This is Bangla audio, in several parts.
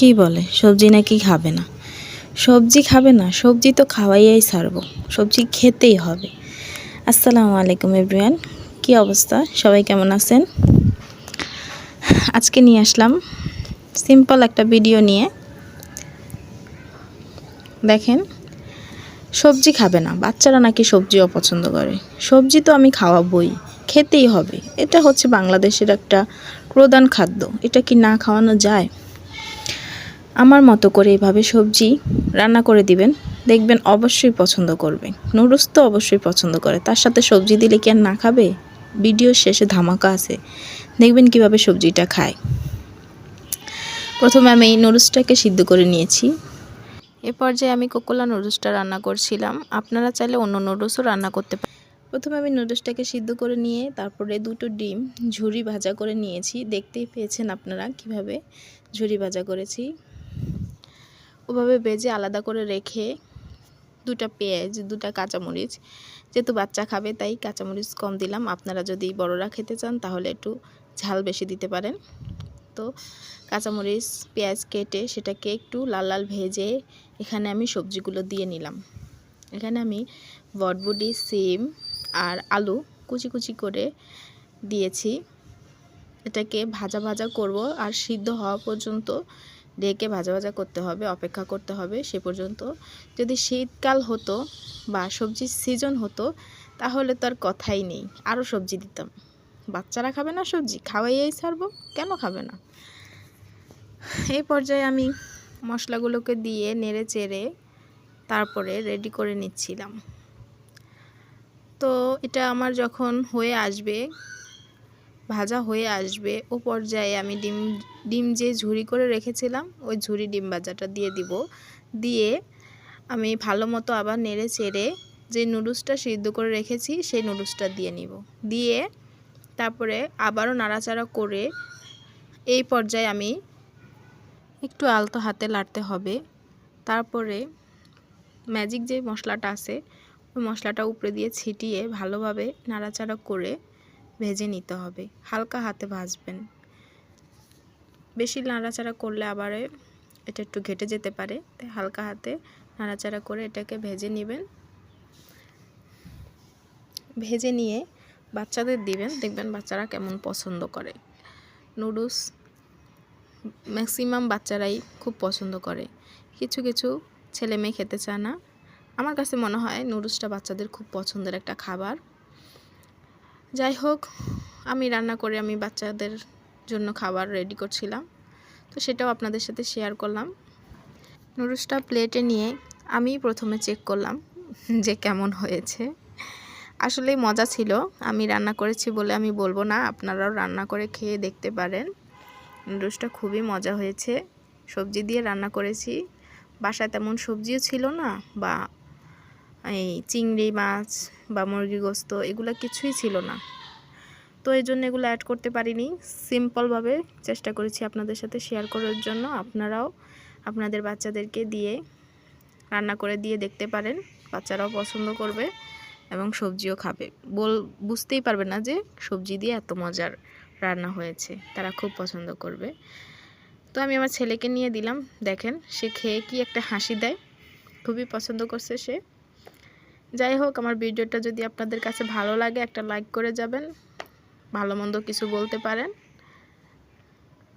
কি বলে সবজি নাকি খাবে না? সবজি খাবে না? সবজি তো খাওয়াইয়াই ছাড়বো, সবজি খেতেই হবে। আসসালামু আলাইকুম এভরিওয়ান, কি অবস্থা? সবাই কেমন আছেন? আজকে নিয়ে আসলাম সিম্পল একটা ভিডিও নিয়ে। দেখেন, সবজি খাবে না, বাচ্চারা নাকি সবজিও পছন্দ করে। সবজি তো আমি খাওয়াবই, খেতেই হবে। এটা হচ্ছে বাংলাদেশের একটা প্রধান খাদ্য, এটা কি না খাওয়ানো যায়? আমার মতো করে এভাবে সবজি রান্না করে দিবেন, দেখবেন অবশ্যই পছন্দ করবে। নুডলস তো অবশ্যই পছন্দ করে, তার সাথে সবজি দিলে কি আর না খাবে? ভিডিওর শেষে ধামাকা আছে, দেখবেন কিভাবে সবজিটা খায়। প্রথমে আমি নুডলসটাকে সিদ্ধ করে নিয়েছি। এ পর্যায়ে আমি কোকোলা নুডলসটা রান্না করছিলাম, আপনারা চাইলে অন্য নুডলসও রান্না করতে পারেন। প্রথমে আমি নুডলসটাকে সিদ্ধ করে নিয়ে তারপরে দুটো ডিম ঝুরি ভাজা করে নিয়েছি। দেখতেই পেয়েছেন আপনারা কিভাবে ঝুরি ভাজা করেছি। ওভাবে ভেজে আলাদা করে রেখে দুটা পেঁয়াজ, দুটা কাঁচামরিচ, যেহেতু বাচ্চা খাবে তাই কাঁচামরিচ কম দিলাম। আপনারা যদি বড়রা খেতে চান তাহলে একটু ঝাল বেশি দিতে পারেন। তো কাঁচামরিচ পেঁয়াজ কেটে সেটাকে একটু লাল লাল ভেজে এখানে আমি সবজিগুলো দিয়ে নিলাম। এখানে আমি বটবুটি, সিম আর আলু কুচি কুচি করে দিয়েছি। এটাকে ভাজা ভাজা করব আর সিদ্ধ হওয়া পর্যন্ত ঢেকে ভাজা ভাজা করতে হবে, অপেক্ষা করতে হবে সে পর্যন্ত। যদি শীতকাল হতো বা সবজির সিজন হতো তাহলে তো আর কথাই নেই, আরও সবজি দিতাম। বাচ্চারা খাবে না সবজি, খাওয়াইয়াই ছাড়বো, কেন খাবে না? এই পর্যায়ে আমি মশলাগুলোকে দিয়ে নেড়ে চেড়ে তারপরে রেডি করে নিচ্ছিলাম। তো এটা আমার যখন হয়ে আসবে, ভাজা হয়ে আসবে, ও পর্যায়ে আমি ডিম যে ঝুরি করে রেখেছিলাম ওই ঝুরি ডিম ভাজাটা দিয়ে দিব। দিয়ে আমি ভালো মতো আবার নেড়ে চেড়ে যে নুডলসটা সিদ্ধ করে রেখেছি সেই নুডলসটা দিয়ে নিব। দিয়ে তারপরে আবারও নাড়াচাড়া করে এই পর্যায়ে আমি একটু আলতো হাতে নাড়তে হবে। তারপরে ম্যাজিক যে মশলাটা আছে ওই মশলাটা উপরে দিয়ে ছিটিয়ে ভালোভাবে নাড়াচাড়া করে ভেজে নিতে হবে। হালকা হাতে ভাজবেন, বেশি নাড়াচাড়া করলে আবার এটা একটু ঘেটে যেতে পারে, তাই হালকা হাতে নাড়াচাড়া করে এটাকে ভেজে নেবেন। ভেজে নিয়ে বাচ্চাদের দিবেন, দেখবেন বাচ্চারা কেমন পছন্দ করে। নুডলস ম্যাক্সিমাম বাচ্চারাই খুব পছন্দ করে, কিছু কিছু ছেলে মেয়ে খেতে চায় না। আমার কাছে মনে হয় নুডলসটা বাচ্চাদের খুব পছন্দের একটা খাবার। যাই হোক, আমি রান্না করে আমি বাচ্চাদের জন্য খাবার রেডি করছিলাম, তো সেটাও আপনাদের সাথে শেয়ার করলাম। নুডলসটা প্লেটে নিয়ে আমি প্রথমে চেক করলাম যে কেমন হয়েছে। আসলেই মজা ছিল, আমি রান্না করেছি বলে আমি বলবো না, আপনারাও রান্না করে খেয়ে দেখতে পারেন। নুডলসটা খুবই মজা হয়েছে। সবজি দিয়ে রান্না করেছি, বাসায় তেমন সবজিও ছিল না, বা এই চিংড়ি মাছ বা মুরগির গোস্ত এগুলো কিছুই ছিল না, তো এই জন্য এগুলো অ্যাড করতে পারিনি। সিম্পলভাবে চেষ্টা করেছি আপনাদের সাথে শেয়ার করার জন্য। আপনারাও আপনাদের বাচ্চাদেরকে দিয়ে রান্না করে দিয়ে দেখতে পারেন, বাচ্চারাও পছন্দ করবে এবং সবজিও খাবে। বুঝতেই পারবে না যে সবজি দিয়ে এত মজার রান্না হয়েছে, তারা খুব পছন্দ করবে। তো আমি আমার ছেলেকে নিয়ে দিলাম, দেখেন সে খেয়ে কি একটা হাসি দেয়, খুবই পছন্দ করছে সে। যাই হোক, আমার ভিডিওটা যদি আপনাদের কাছে ভালো লাগে একটা লাইক করে যাবেন, ভালো মন্দ কিছু বলতে পারেন।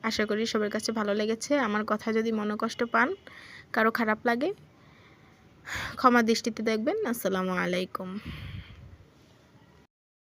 আশা করি সবার কাছে ভালো লেগেছে। আমার কথা যদি মনোকষ্ট পান, কারো খারাপ লাগে, ক্ষমা দৃষ্টিতে দেখবেন। আসসালামু আলাইকুম।